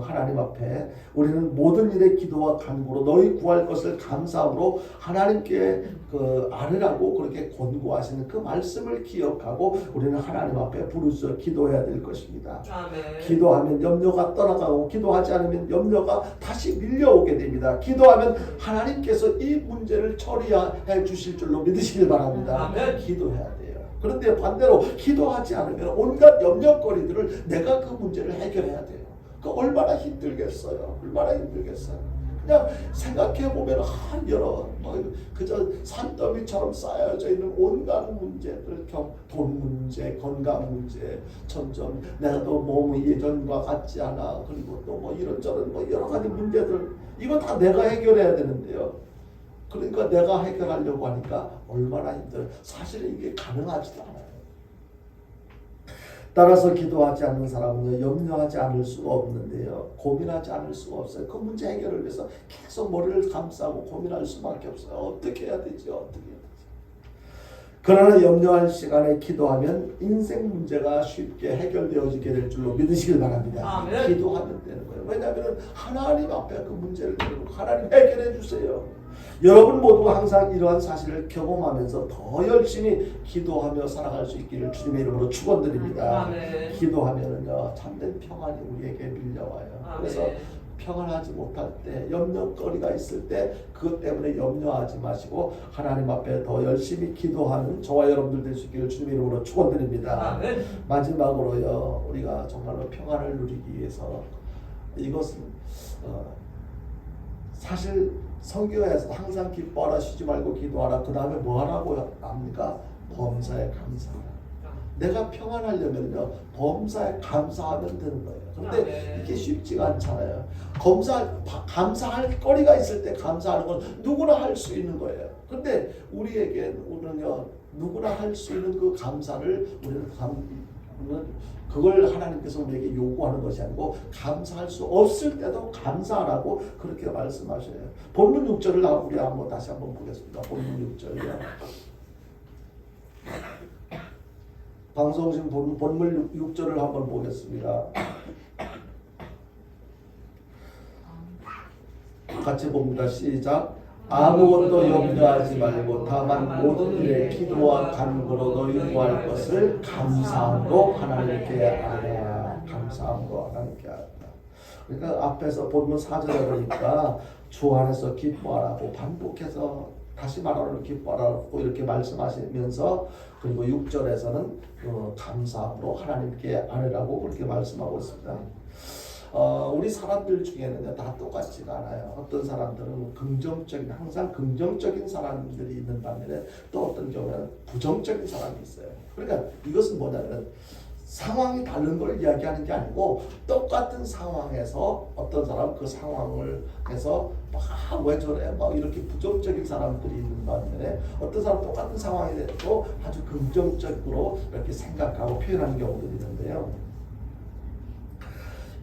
하나님 앞에 우리는 모든 일에 기도와 간구로 너희 구할 것을 감사함으로 하나님께 아뢰라고 그렇게 권고하시는 그 말씀을 기억하고 우리는 하나님 앞에 부르짖어 기도해야 될 것입니다. 아멘. 기도하면 염려가 떠나가고 기도하지 않으면 염려가 다시 밀려오게 됩니다. 기도하면 하나님께서 이 문제를 처리해 주실 줄로 믿으시길 바랍니다. 아멘. 기도해야 돼요. 그런데 반대로 기도하지 않으면 온갖 염려거리들을 내가 그 문제를 해결해야 돼요. 얼마나 힘들겠어요. 얼마나 힘들겠어요. 그냥 생각해 보면 그저 산더미처럼 쌓여져 있는 온갖 문제들, 돈 문제, 건강 문제, 점점 내가 또 몸이 예전과 같지 않아. 그리고 또 뭐 이런저런 여러 가지 문제들, 이거 다 내가 해결해야 되는데요. 그러니까 내가 해결하려고 하니까 얼마나 힘들어요. 사실은 이게 가능하지도 않아요. 따라서 기도하지 않는 사람은 염려하지 않을 수가 없는데요. 고민하지 않을 수가 없어요. 그 문제 해결을 위해서 계속 머리를 감싸고 고민할 수밖에 없어요. 어떻게 해야 되지? 어떻게 해야 되지? 그러나 염려할 시간에 기도하면 인생 문제가 쉽게 해결되어지게 될 줄로 믿으시길 바랍니다. 아멘. 기도하면 되는 거예요. 왜냐하면 하나님 앞에 그 문제를 들고 하나님 해결해 주세요. 여러분 모두가 항상 이러한 사실을 경험하면서 더 열심히 기도하며 살아갈 수 있기를 주님의 이름으로 축원드립니다. 아멘. 기도하면은요, 참된 평안이 우리에게 밀려와요. 아멘. 그래서 평안하지 못할 때, 염려거리가 있을 때 그것 때문에 염려하지 마시고 하나님 앞에 더 열심히 기도하는 저와 여러분들 될 수 있기를 주님의 이름으로 축원드립니다. 아멘. 마지막으로요, 우리가 정말로 평안을 누리기 위해서 이것은 사실 성경에서 항상 기뻐하라, 쉬지 말고 기도하라. 그 다음에 뭐 하라고 합니까? 범사에 감사하라. 내가 평안하려면요, 범사에 감사하면 되는 거예요. 그런데 이게 쉽지가 않잖아요. 감사할 거리가 있을 때 감사하는 건 누구나 할 수 있는 거예요. 그런데 우리는요, 누구나 할 수 있는 그 감사를 우리는 그걸 하나님께서 우리에게 요구하는 것이 아니고 감사할 수 없을 때도 감사하라고 그렇게 말씀하셔요. 본문 6절을 우리 다시 한번 보겠습니다. 본문 6절이요. 방송신 본문 6절을 한번 보겠습니다. 같이 봅니다. 시작. 아무것도 염려하지 말고 다만 모든 일에 기도와 간구로 너희 구할 것을 감사함으로 하나님께 아뢰라. 감사함으로 하나님께 아뢰라. 그러니까 앞에서 본문 4절에 보니까 주 안에서 기뻐하라고 반복해서 다시 말하는 기뻐하라고 이렇게 말씀하시면서, 그리고 6절에서는 감사함으로 하나님께 아뢰라고 그렇게 말씀하고 있습니다. 우리 사람들 중에는 다 똑같지가 않아요. 어떤 사람들은 항상 긍정적인 사람들이 있는 반면에 또 어떤 경우는 부정적인 사람이 있어요. 그러니까 이것은 뭐냐면 상황이 다른 걸 이야기하는 게 아니고 똑같은 상황에서 어떤 사람 그 상황을 해서 왜 저래 이렇게 부정적인 사람들이 있는 반면에 어떤 사람 똑같은 상황에 대해서 아주 긍정적으로 이렇게 생각하고 표현하는 경우들이 있는데요.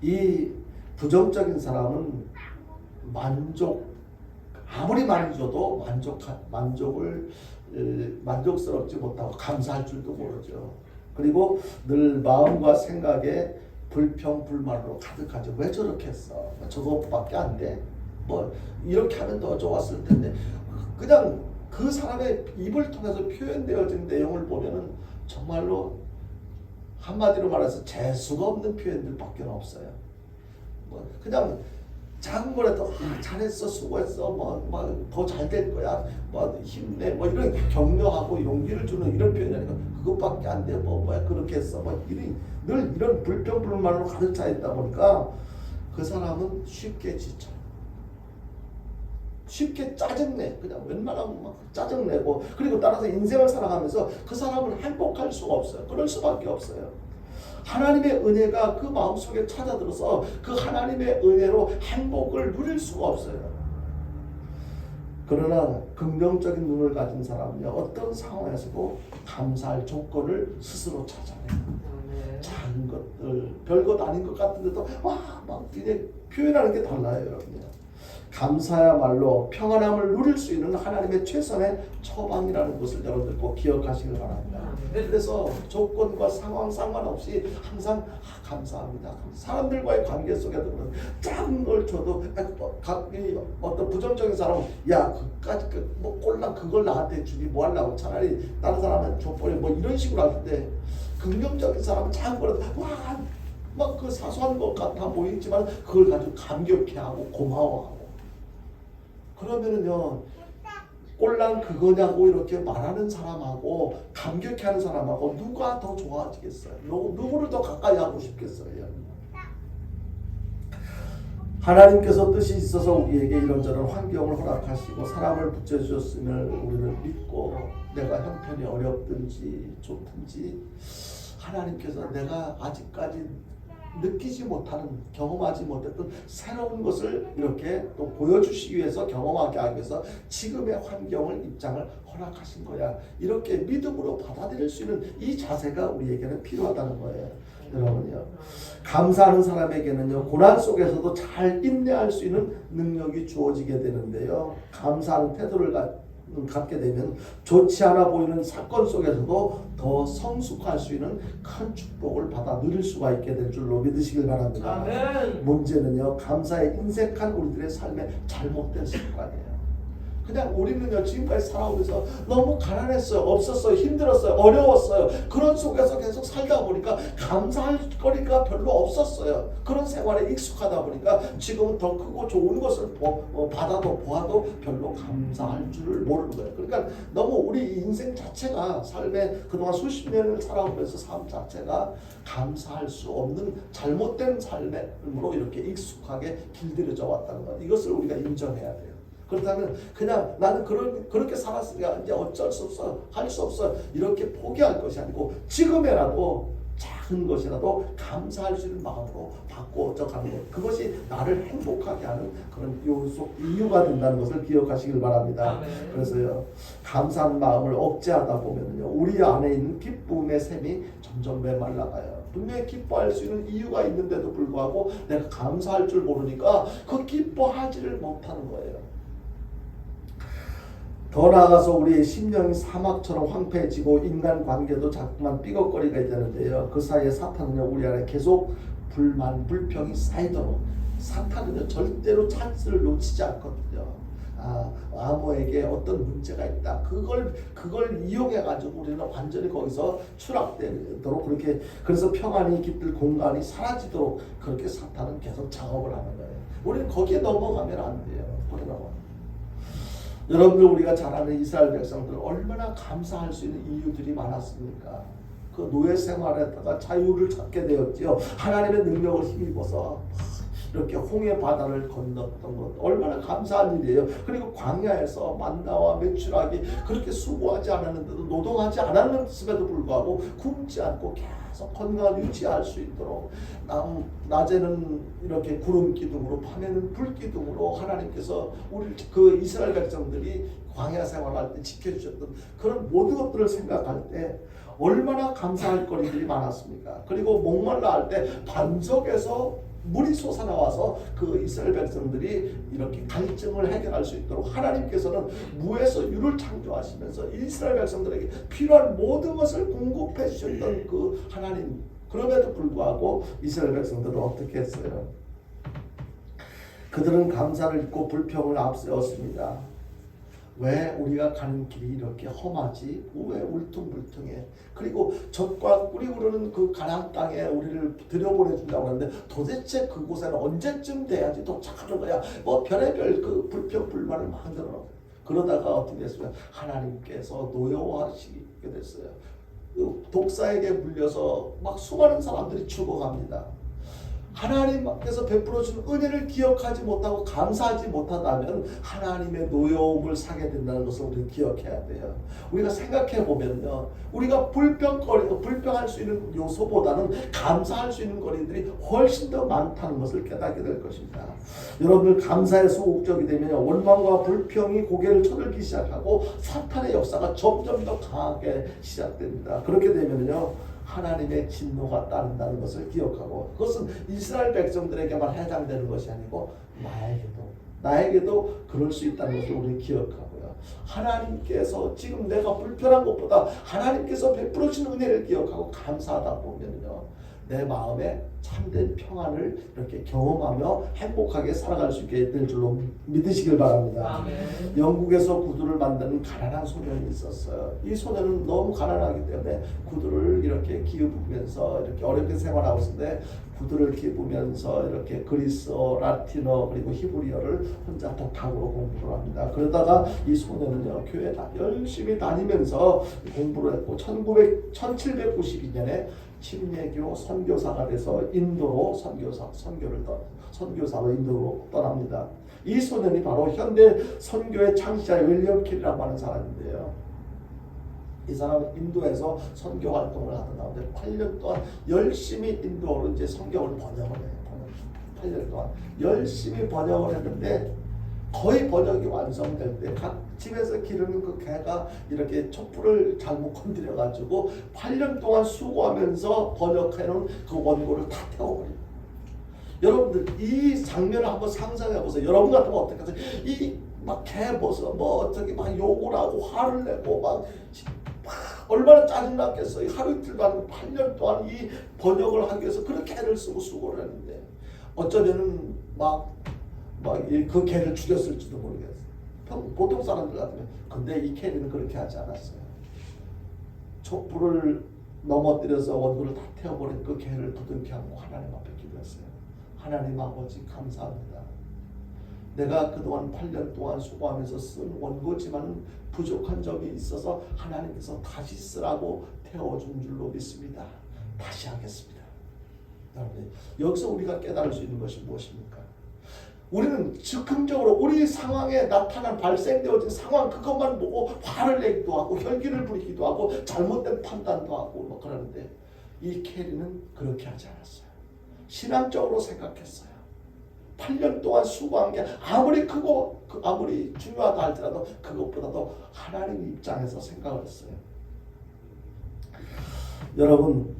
이 부정적인 사람은 만족하지 아무리 많이 줘도 만족스럽지 못하고 감사할 줄도 모르죠. 그리고 늘 마음과 생각에 불평 불만으로 가득하죠. 왜 저렇게 했어? 저것밖에 안 돼? 뭐 이렇게 하면 더 좋았을 텐데. 그냥 그 사람의 입을 통해서 표현되어진 내용을 보면은 정말로 한마디로 말해서 재수가 없는 표현들밖에 없어요. 뭐 그냥 작은 거라도 잘했어, 수고했어, 뭐 더 잘 될 거야, 뭐 힘내, 뭐 이런 격려하고 용기를 주는 이런 표현이 아니고 그것밖에 안 돼, 뭐야 그렇게 했어, 늘 이런 불평불만으로 가득 차 있다 보니까 그 사람은 쉽게 지쳐. 쉽게 짜증내. 그냥 웬만하면 막 짜증내고, 그리고 따라서 인생을 살아가면서 그 사람은 행복할 수가 없어요. 그럴 수밖에 없어요. 하나님의 은혜가 그 마음속에 찾아들어서 그 하나님의 은혜로 행복을 누릴 수가 없어요. 그러나 긍정적인 눈을 가진 사람은요, 어떤 상황에서도 감사할 조건을 스스로 찾아내요. 작은 것들, 별것 아닌 것 같은데도 막 이제 표현하는 게 달라요, 여러분요. 감사야말로 평안함을 누릴 수 있는 하나님의 최선의 처방이라는 것을 여러분들 꼭 기억하시길 바랍니다. 그래서 조건과 상황 상관없이 항상 감사합니다. 사람들과의 관계 속에도 작은 걸 줘도 어떤 부정적인 사람은 그까지 뭐 꼴랑 그걸 나한테 주기 뭐 하려고, 차라리 다른 사람한테 줘버려, 뭐 이런 식으로 할 때, 긍정적인 사람은 작은 거라도 막 그 사소한 것 같아 보이지만 그걸 가지고 감격해하고 고마워하고, 그러면은요, 꼴랑 그거냐고 이렇게 말하는 사람하고 감격해하는 사람하고 누가 더 좋아지겠어요? 누구를 더 가까이 하고 싶겠어요? 하나님께서 뜻이 있어서 우리에게 이런저런 환경을 허락하시고 사람을 붙여주셨음을 우리는 믿고, 내가 형편이 어렵든지 좋든지 하나님께서 내가 아직까지 느끼지 못하는, 경험하지 못했던 새로운 것을 이렇게 또 보여주시기 위해서, 경험하게 하기 위해서 지금의 환경을, 입장을 허락하신 거야. 이렇게 믿음으로 받아들일 수 있는 이 자세가 우리에게는 필요하다는 거예요. 여러분요, 감사하는 사람에게는요, 고난 속에서도 잘 인내할 수 있는 능력이 주어지게 되는데요, 감사하는 태도를 갖게 되면 좋지 않아 보이는 사건 속에서도 더 성숙할 수 있는 큰 축복을 받아 누릴 수가 있게 될 줄로 믿으시길 바랍니다. 아멘. 문제는요, 감사에 인색한 우리들의 삶의 잘못된 습관이에요. 그냥 우리는요, 지금까지 살아오면서 너무 가난했어요, 없었어요, 힘들었어요, 어려웠어요. 그런 속에서 계속 살다 보니까 감사할 거리가 별로 없었어요. 그런 생활에 익숙하다 보니까 지금은 더 크고 좋은 것을 받아도 보아도 별로 감사할 줄을 모르는 거예요. 그러니까 너무 우리 인생 자체가, 삶에 그동안 수십 년을 살아오면서 삶 자체가 감사할 수 없는 잘못된 삶으로 이렇게 익숙하게 길들여져 왔다는 것, 이것을 우리가 인정해야 돼요. 그렇다면 그냥 나는 그렇게 살았으니까 이제 어쩔 수 없어, 할 수 없어, 이렇게 포기할 것이 아니고 지금이라도 작은 것이라도 감사할 수 있는 마음으로 바꿔져 가는 것, 그것이 나를 행복하게 하는 그런 이유가 된다는 것을 기억하시길 바랍니다. 그래서요, 감사한 마음을 억제하다 보면요, 우리 안에 있는 기쁨의 샘이 점점 메말라가요. 분명히 기뻐할 수 있는 이유가 있는데도 불구하고 내가 감사할 줄 모르니까 그 기뻐하지를 못하는 거예요. 더 나아가서 우리의 심령이 사막처럼 황폐해지고 인간관계도 자꾸만 삐걱거리게 되는데요, 그 사이에 사탄은요, 우리 안에 계속 불만, 불평이 쌓이도록, 사탄은요, 절대로 찬스를 놓치지 않거든요. 아모에게 어떤 문제가 있다, 그걸 이용해 가지고 우리는 완전히 거기서 추락되도록, 그렇게, 그래서 평안이 깃들 공간이 사라지도록 그렇게 사탄은 계속 작업을 하는 거예요. 우리는 거기에 넘어가면 안 돼요. 여러분들, 우리가 잘 아는 이스라엘 백성들 얼마나 감사할 수 있는 이유들이 많았습니까? 그 노예 생활에다가 자유를 찾게 되었지요. 하나님의 능력을 힘입어서 이렇게 홍해 바다를 건넜던 것, 얼마나 감사한 일이에요. 그리고 광야에서 만나와 메추라기 그렇게 수고하지 않았는데도, 노동하지 않았음에도 불구하고 굶지 않고 계속 건강을 유지할 수 있도록, 낮에는 이렇게 구름 기둥으로, 밤에는 불 기둥으로 하나님께서 우리 그 이스라엘 백성들이 광야 생활할 때 지켜주셨던 그런 모든 것들을 생각할 때 얼마나 감사할 거리들이 많았습니까? 그리고 목말라 할 때 반석에서 물이 솟아나와서 그 이스라엘 백성들이 이렇게 갈증을 해결할 수 있도록 하나님께서는 무에서 유를 창조하시면서 이스라엘 백성들에게 필요한 모든 것을 공급해 주셨던 그 하나님, 그럼에도 불구하고 이스라엘 백성들은 어떻게 했어요? 그들은 감사를 잊고 불평을 앞세웠습니다. 왜 우리가 가는 길이 이렇게 험하지? 왜 울퉁불퉁해? 그리고 젖과 꿀이 흐르는 그 가나안 땅에 우리를 들여보내준다고 하는데 도대체 그곳에는 언제쯤 돼야지 도착하는 거야? 뭐 별의별 그 불평 불만을 만들어. 그러다가 어떻게 됐어요? 하나님께서 노여워하시게 됐어요. 독사에게 물려서 막 수많은 사람들이 죽어갑니다. 하나님께서 베풀어 준 은혜를 기억하지 못하고 감사하지 못한다면 하나님의 노여움을 사게 된다는 것을 우리는 기억해야 돼요. 우리가 생각해 보면요, 우리가 불평할 수 있는 요소보다는 감사할 수 있는 거리들이 훨씬 더 많다는 것을 깨닫게 될 것입니다. 여러분들 감사에 소극적이 되면 원망과 불평이 고개를 쳐들기 시작하고 사탄의 역사가 점점 더 강하게 시작됩니다. 그렇게 되면요, 하나님의 진노가 따른다는 것을 기억하고, 그것은 이스라엘 백성들에게만 해당되는 것이 아니고 나에게도 그럴 수 있다는 것을 우리는 기억하고요. 하나님께서 지금 내가 불편한 것보다 하나님께서 베풀어 주신 은혜를 기억하고 감사하다 보면요, 내 마음에 참된 평안을 이렇게 경험하며 행복하게 살아갈 수 있게 될 줄로 믿으시길 바랍니다. 아멘. 영국에서 구두를 만드는 가난한 소년이 있었어요. 이 소년은 너무 가난하기 때문에 구두를 이렇게 기부면서 이렇게 어렵게 생활하고 있는데, 구두를 기부면서 이렇게 그리스어, 라틴어 그리고 히브리어를 혼자 독학으로 공부를 합니다. 그러다가 이 소년은요, 교회 열심히 다니면서 공부를 했고 1792년에 침례교 선교사가 돼서 인도로 선교사로 인도로 떠납니다. 이 소년이 바로 현대 선교의 창시자 윌리엄 킬이라고 하는 사람인데요. 이 사람은 인도에서 선교 활동을 하던 가운데 8년 동안 열심히 인도어로 이제 성경을 번역을 해요. 8년 동안 열심히 번역을 했는데, 거의 번역이 완성될 때 각 집에서 기르는 그 개가 이렇게 촛불을 잘못 건드려가지고 8년 동안 수고하면서 번역해놓은 그 원고를 다 태워버립니다. 여러분들 이 장면을 한번 상상해보세요. 여러분 같으면 어떻게 하세요? 이 막 개 벗어 뭐 어떻게 막 욕을 하고 화를 내고 막 얼마나 짜증났겠어요. 하루 이틀 반 8년 동안 이 번역을 하기 위해서 그렇게 애를 쓰고 수고를 했는데, 어쩌면은 그 개를 죽였을지도 모르겠어요. 보통 사람들 같으면. 근데 이 캐리는 그렇게 하지 않았어요. 촛불을 넘어뜨려서 원고를 다 태워버린 그 개를 부둥켜 안고 하나님 앞에 기도했어요. 하나님 아버지 감사합니다. 내가 그동안 8년 동안 수고하면서 쓴 원고지만 부족한 점이 있어서 하나님께서 다시 쓰라고 태워준 줄로 믿습니다. 다시 하겠습니다. 여러분, 여기서 우리가 깨달을 수 있는 것이 무엇입니까? 우리는 즉흥적으로 우리 상황에 나타난 발생되어진 상황 그것만 보고 화를 내기도 하고 혈기를 부리기도 하고 잘못된 판단도 하고 뭐 그러는데, 이 캐리는 그렇게 하지 않았어요. 신앙적으로 생각했어요. 8년 동안 수고한 게 아무리 크고 아무리 중요하다 할지라도 그것보다도 하나님 입장에서 생각을 했어요. 여러분,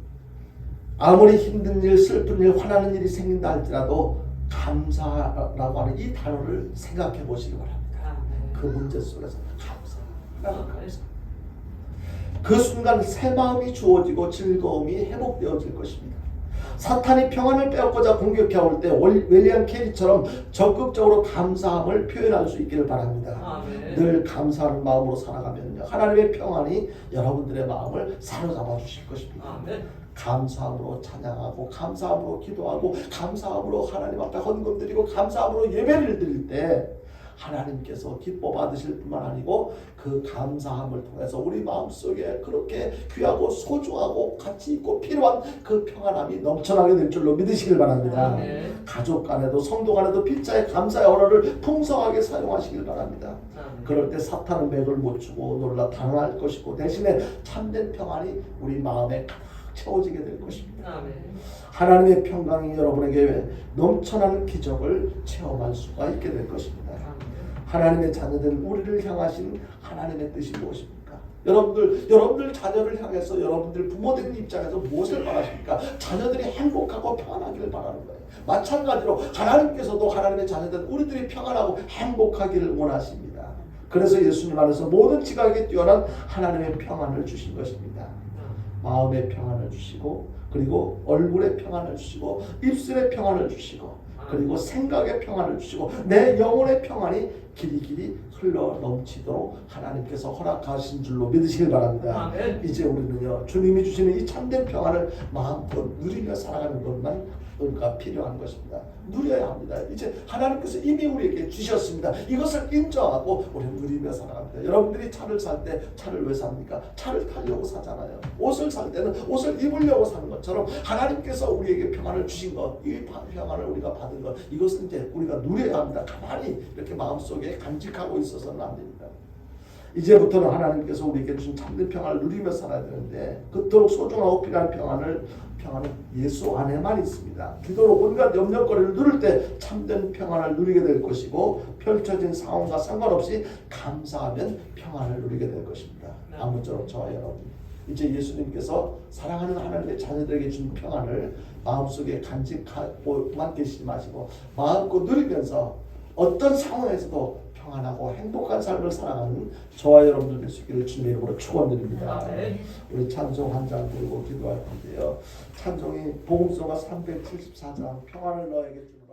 아무리 힘든 일, 슬픈 일, 화나는 일이 생긴다 할지라도 감사라고 하는 이 단어를 생각해 보시기 바랍니다. 그 문제 속에서 감사라고 해서 그 순간 새 마음이 주어지고 즐거움이 회복되어질 것입니다. 사탄이 평안을 빼앗고자 공격해 올 때 윌리엄 캐리처럼 적극적으로 감사함을 표현할 수 있기를 바랍니다. 늘 감사하는 마음으로 살아가면 하나님의 평안이 여러분들의 마음을 사로잡아 주실 것입니다. 감사함으로 찬양하고 감사함으로 기도하고 감사함으로 하나님 앞에 헌금드리고 감사함으로 예배를 드릴 때 하나님께서 기뻐 받으실 뿐만 아니고 그 감사함을 통해서 우리 마음속에 그렇게 귀하고 소중하고 가치 있고 필요한 그 평안함이 넘쳐나게 될 줄로 믿으시길 바랍니다. 가족 간에도 성도 간에도 빗자의 감사의 언어를 풍성하게 사용하시길 바랍니다. 그럴 때 사탄은 맥을 못 추고 놀라 당할 것이고 대신에 참된 평안이 우리 마음에 채워지게 될 것입니다. 하나님의 평강이 여러분에게 넘쳐나는 기적을 체험할 수가 있게 될 것입니다. 하나님의 자녀들 우리를 향하신 하나님의 뜻이 무엇입니까? 여러분들 자녀를 향해서 여러분들 부모된 입장에서 무엇을 바라십니까? 자녀들이 행복하고 평안하기를 바라는 거예요. 마찬가지로 하나님께서도 하나님의 자녀들 우리들이 평안하고 행복하기를 원하십니다. 그래서 예수님 안에서 모든 지각에 뛰어난 하나님의 평안을 주신 것입니다. 마음의 평안을 주시고 그리고 얼굴의 평안을 주시고 입술의 평안을 주시고 그리고 생각의 평안을 주시고 내 영혼의 평안이 길이길이 흘러 넘치도록 하나님께서 허락하신 줄로 믿으시길 바랍니다. 이제 우리는요 주님이 주시는 이 참된 평안을 마음껏 누리며 살아가는 것만 우리가 필요한 것입니다. 누려야 합니다. 이제 하나님께서 이미 우리에게 주셨습니다. 이것을 인정하고 우리는 누리며 살아갑니다. 여러분들이 차를 살 때 차를 왜 삽니까? 차를 타려고 사잖아요. 옷을 살 때는 옷을 입으려고 사는 것처럼 하나님께서 우리에게 평안을 주신 것, 이 평안을 우리가 받은 것, 이것은 이제 우리가 누려야 합니다. 가만히 이렇게 마음속에 간직하고 있어서는 안 됩니다. 이제부터는 하나님께서 우리에게 주신 참된 평안을 누리며 살아야 되는데 그토록 소중하고 필요한 평안은 예수 안에만 있습니다. 기도로 온갖 염려거리를 누릴 때 참된 평안을 누리게 될 것이고 펼쳐진 상황과 상관없이 감사하면 평안을 누리게 될 것입니다. 아무쪼록 저와 여러분 이제 예수님께서 사랑하는 하나님의 자녀들에게 준 평안을 마음속에 간직하고만 계시지 마시고 마음껏 누리면서 어떤 상황에서도 평안하고 행복한 삶을 살아가는 저와 여러분들 될 수 있기를 주님의 이름으로 축원드립니다. 우리 찬송 한 장 들고 기도할 건데요. 찬송이 복음서가 374장 평안을 너에게 주는